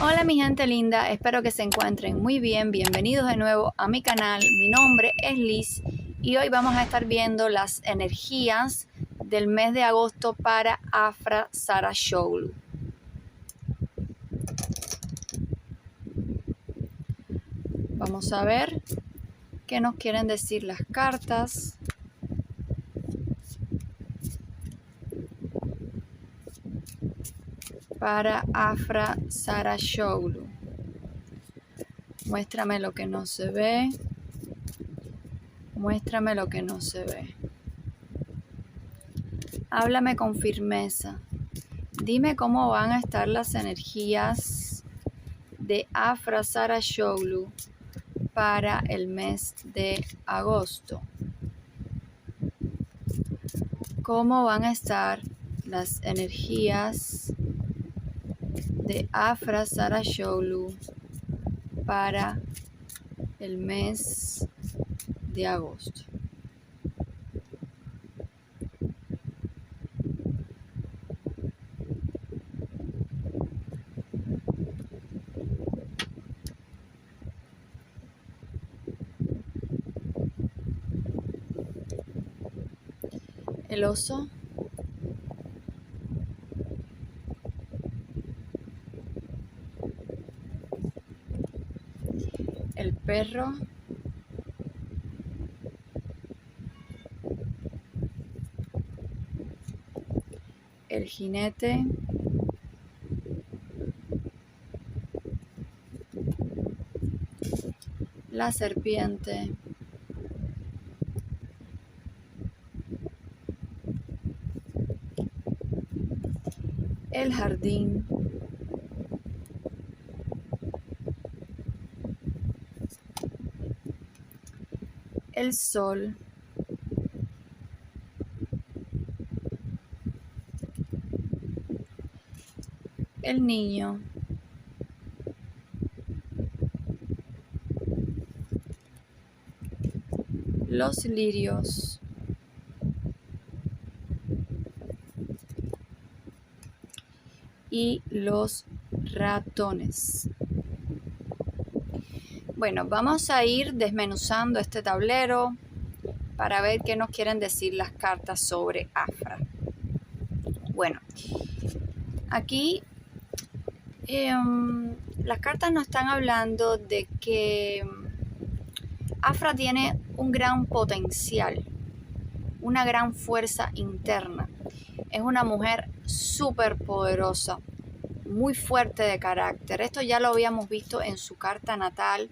Hola mi gente linda, espero que se encuentren muy bien. Bienvenidos de nuevo a mi canal. Mi nombre es Liz y hoy vamos a estar viendo las energías del mes de agosto para Afra Sarashoglu. Vamos a ver qué nos quieren decir las cartas. Para Afra Sarashoglu. Muéstrame lo que no se ve. Muéstrame lo que no se ve. Háblame con firmeza. Dime cómo van a estar las energías de Afra Sarashoglu para el mes de agosto. ¿Cómo van a estar las energías de Afra Sarashoglu para el mes de agosto? El oso, el perro, el jinete, la serpiente, el jardín, el sol, el niño, los lirios, y los ratones. Bueno, vamos a ir desmenuzando este tablero para ver qué nos quieren decir las cartas sobre Afra. Bueno, aquí las cartas nos están hablando de que Afra tiene un gran potencial, una gran fuerza interna. Es una mujer súper poderosa, muy fuerte de carácter. Esto ya lo habíamos visto en su carta natal.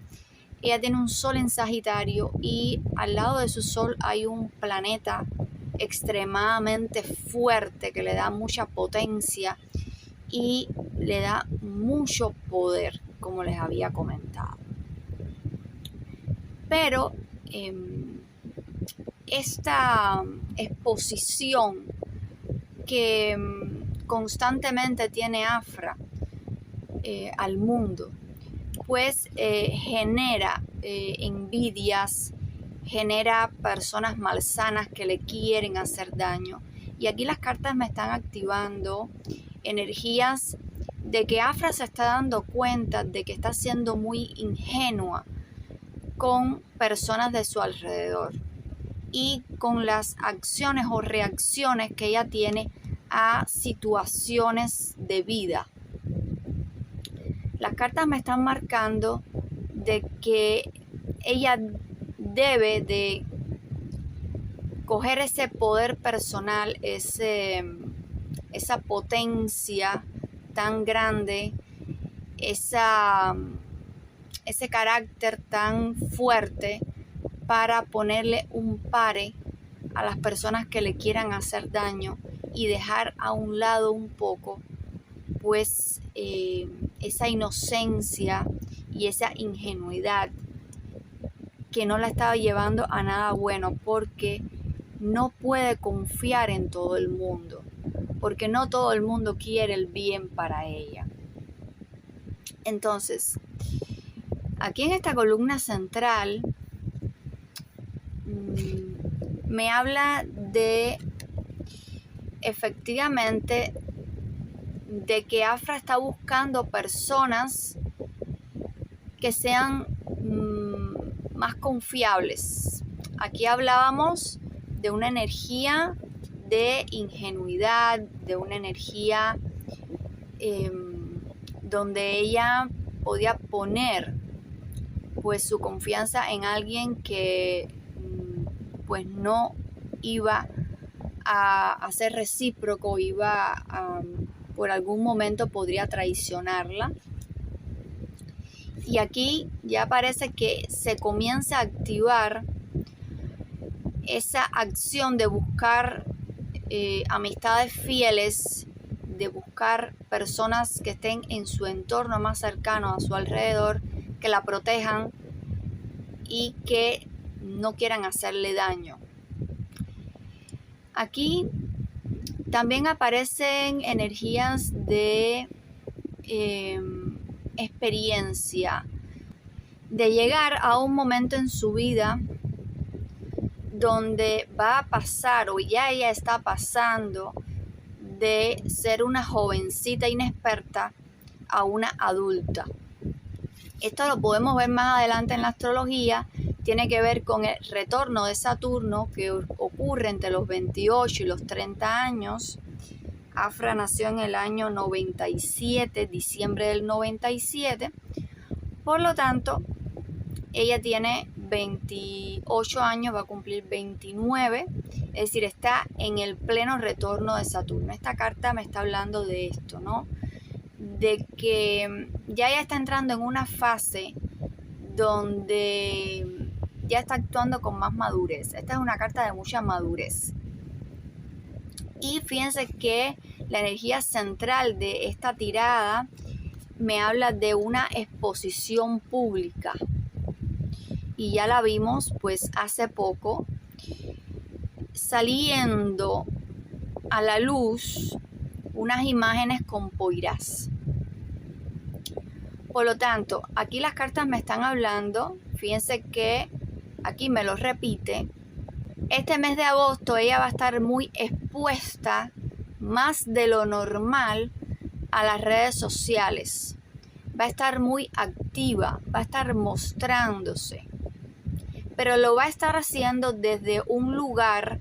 Ella tiene un sol en Sagitario y al lado de su sol hay un planeta extremadamente fuerte que le da mucha potencia y le da mucho poder, como les había comentado. Pero esta exposición que constantemente tiene Afra al mundo, pues genera envidias, genera personas malsanas que le quieren hacer daño. Y aquí las cartas me están activando energías de que Afra se está dando cuenta de que está siendo muy ingenua con personas de su alrededor y con las acciones o reacciones que ella tiene a situaciones de vida. Las cartas me están marcando de que ella debe de coger ese poder personal, esa potencia tan grande, ese carácter tan fuerte para ponerle un pare a las personas que le quieran hacer daño y dejar a un lado un poco pues esa inocencia y esa ingenuidad que no la estaba llevando a nada bueno, porque no puede confiar en todo el mundo, porque no todo el mundo quiere el bien para ella. Entonces, aquí en esta columna central me habla de efectivamente de que Afra está buscando personas que sean más confiables. Aquí hablábamos de una energía de ingenuidad, de una energía donde ella podía poner pues su confianza en alguien que pues no iba a ser recíproco, por algún momento podría traicionarla. Y aquí ya parece que se comienza a activar esa acción de buscar amistades fieles, de buscar personas que estén en su entorno más cercano, a su alrededor, que la protejan y que no quieran hacerle daño. Aquí también aparecen energías de experiencia, de llegar a un momento en su vida donde va a pasar, o ya ella está pasando, de ser una jovencita inexperta a una adulta. Esto lo podemos ver más adelante en la astrología. Tiene que ver con el retorno de Saturno que ocurre entre los 28 y los 30 años. Afra nació en el año 97, diciembre del 97. Por lo tanto, ella tiene 28 años, va a cumplir 29. Es decir, está en el pleno retorno de Saturno. Esta carta me está hablando de esto, ¿no? De que ya ella está entrando en una fase donde ya está actuando con más madurez. Esta es una carta de mucha madurez. Y fíjense que la energía central de esta tirada me habla de una exposición pública. Y ya la vimos pues hace poco, saliendo a la luz unas imágenes con Poirás. Por lo tanto, aquí las cartas me están hablando, fíjense que aquí me lo repite, este mes de agosto ella va a estar muy expuesta, más de lo normal, a las redes sociales. Va a estar muy activa, va a estar mostrándose, pero lo va a estar haciendo desde un lugar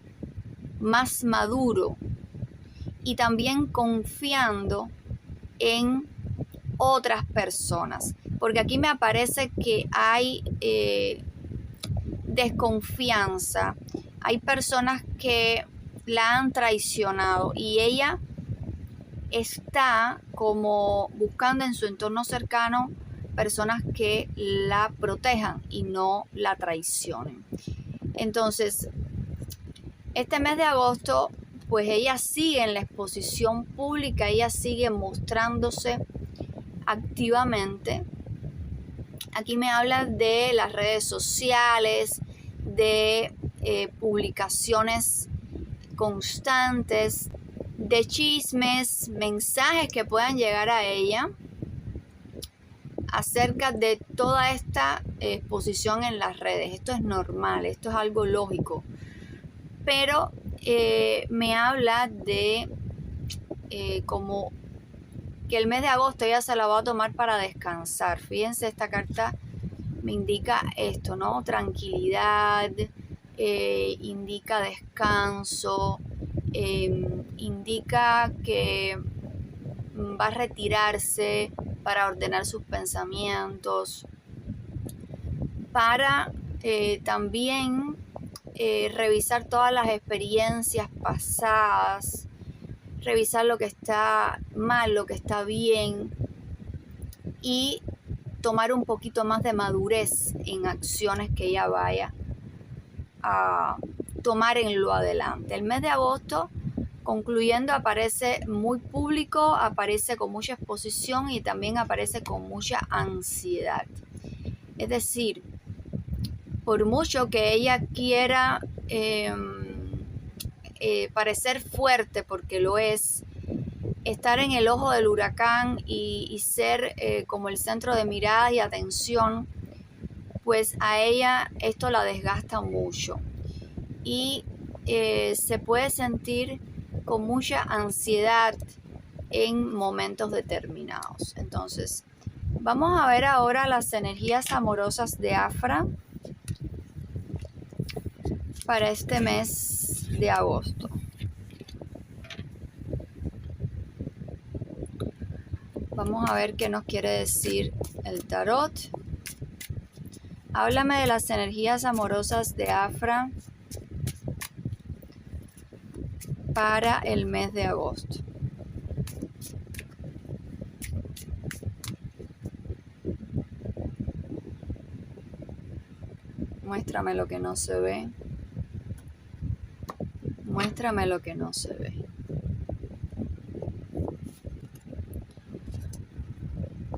más maduro y también confiando en otras personas, porque aquí me aparece que hay desconfianza, hay personas que la han traicionado y ella está como buscando en su entorno cercano personas que la protejan y no la traicionen. Entonces, este mes de agosto, pues ella sigue en la exposición pública, ella sigue mostrándose activamente. Aquí me habla de las redes sociales, de publicaciones constantes, de chismes, mensajes que puedan llegar a ella acerca de toda esta exposición en las redes. Esto es normal, esto es algo lógico, pero me habla de como que el mes de agosto ella se la va a tomar para descansar. Fíjense, esta carta me indica esto, ¿no? Tranquilidad, indica descanso, indica que va a retirarse para ordenar sus pensamientos, para también revisar todas las experiencias pasadas, revisar lo que está mal, lo que está bien y tomar un poquito más de madurez en acciones que ella vaya a tomar en lo adelante. El mes de agosto, concluyendo, aparece muy público, aparece con mucha exposición y también aparece con mucha ansiedad. Es decir, por mucho que ella quiera parecer fuerte, porque lo es, estar en el ojo del huracán y ser como el centro de mirada y atención, pues a ella esto la desgasta mucho y se puede sentir con mucha ansiedad en momentos determinados. Entonces, vamos a ver ahora las energías amorosas de Afra para este mes de agosto. Vamos a ver qué nos quiere decir el tarot. Háblame de las energías amorosas de Afra para el mes de agosto. Muéstrame lo que no se ve. Muéstrame lo que no se ve.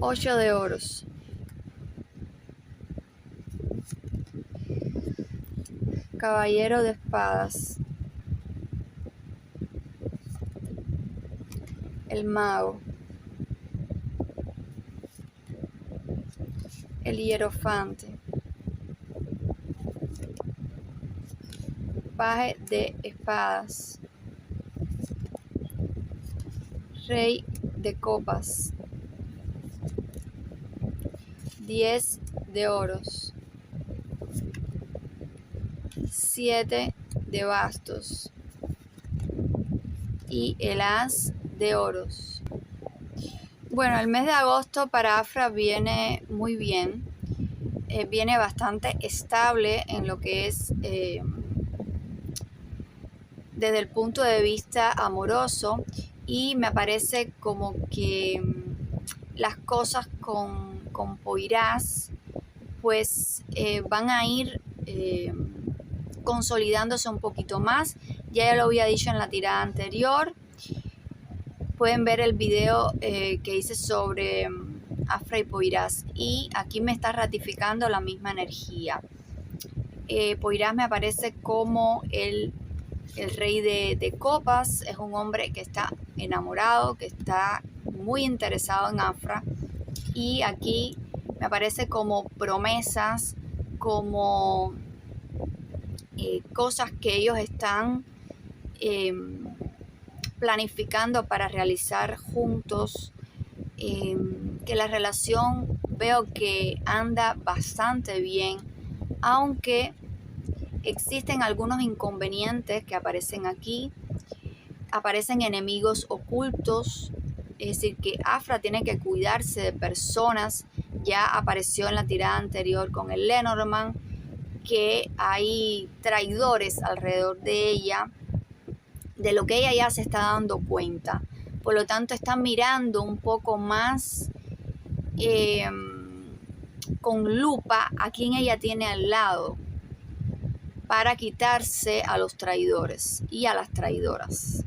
8 de oros. Caballero de espadas. El mago. El hierofante. Paje de espadas. Rey de copas. 10 de oros. 7 de bastos. Y el as de oros. Bueno, el mes de agosto para Afra viene muy bien. Viene bastante estable en lo que es desde el punto de vista amoroso, y me parece como que las cosas con Poirás pues van a ir consolidándose un poquito más. Ya lo había dicho en la tirada anterior. Pueden ver el video que hice sobre Afra y Poirás, y aquí me está ratificando la misma energía. Poirás me aparece como el rey de copas. Es un hombre que está enamorado, que está muy interesado en Afra, y aquí me aparece como promesas, como cosas que ellos están planificando para realizar juntos, que la relación veo que anda bastante bien, aunque existen algunos inconvenientes que aparecen aquí. Aparecen enemigos ocultos, es decir, que Afra tiene que cuidarse de personas. Ya apareció en la tirada anterior con el Lenormand que hay traidores alrededor de ella, de lo que ella ya se está dando cuenta. Por lo tanto, está mirando un poco más con lupa a quien ella tiene al lado, para quitarse a los traidores y a las traidoras.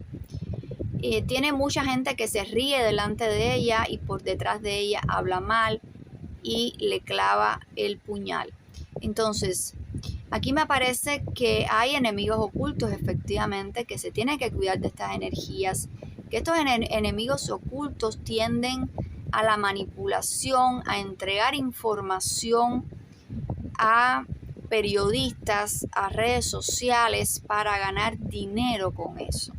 Tiene mucha gente que se ríe delante de ella y por detrás de ella habla mal y le clava el puñal. Entonces, aquí me parece que hay enemigos ocultos, efectivamente, que se tienen que cuidar de estas energías, que estos enemigos ocultos tienden a la manipulación, a entregar información a periodistas, a redes sociales, para ganar dinero con eso.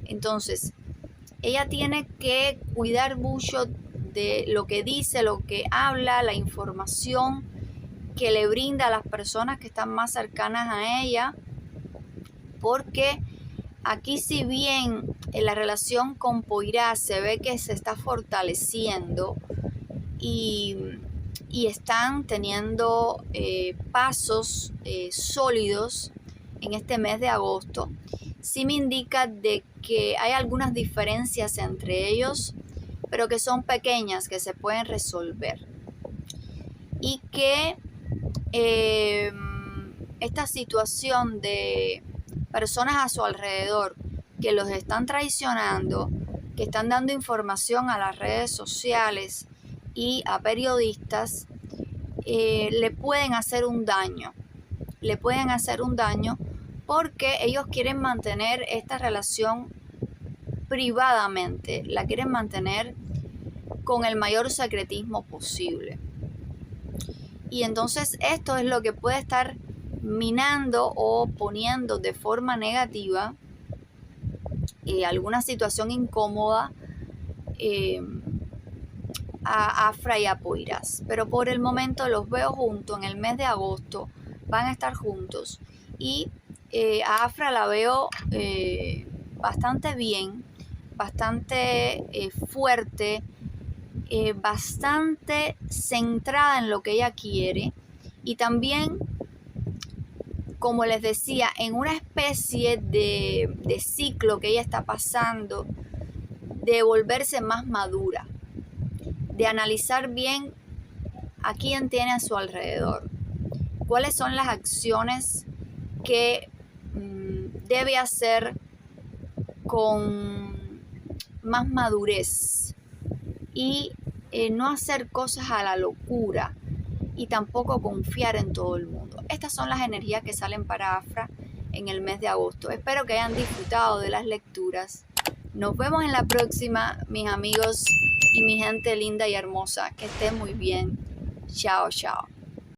Entonces, ella tiene que cuidar mucho de lo que dice, lo que habla, la información que le brinda a las personas que están más cercanas a ella, porque aquí, si bien en la relación con Poirás se ve que se está fortaleciendo y están teniendo pasos sólidos en este mes de agosto, sí me indica de que hay algunas diferencias entre ellos, pero que son pequeñas, que se pueden resolver, y que esta situación de personas a su alrededor que los están traicionando, que están dando información a las redes sociales y a periodistas, le pueden hacer un daño. Le pueden hacer un daño porque ellos quieren mantener esta relación privadamente, la quieren mantener con el mayor secretismo posible. Y entonces esto es lo que puede estar minando o poniendo de forma negativa alguna situación incómoda a Afra y a Poyraz, pero por el momento los veo juntos. En el mes de agosto van a estar juntos y a Afra la veo bastante bien, bastante fuerte, bastante centrada en lo que ella quiere y también, como les decía, en una especie de ciclo que ella está pasando, de volverse más madura, de analizar bien a quién tiene a su alrededor, cuáles son las acciones que debe hacer con más madurez y no hacer cosas a la locura y tampoco confiar en todo el mundo. Estas son las energías que salen para Afra en el mes de agosto. Espero que hayan disfrutado de las lecturas. Nos vemos en la próxima, mis amigos y mi gente linda y hermosa. Que estén muy bien. Chao, chao.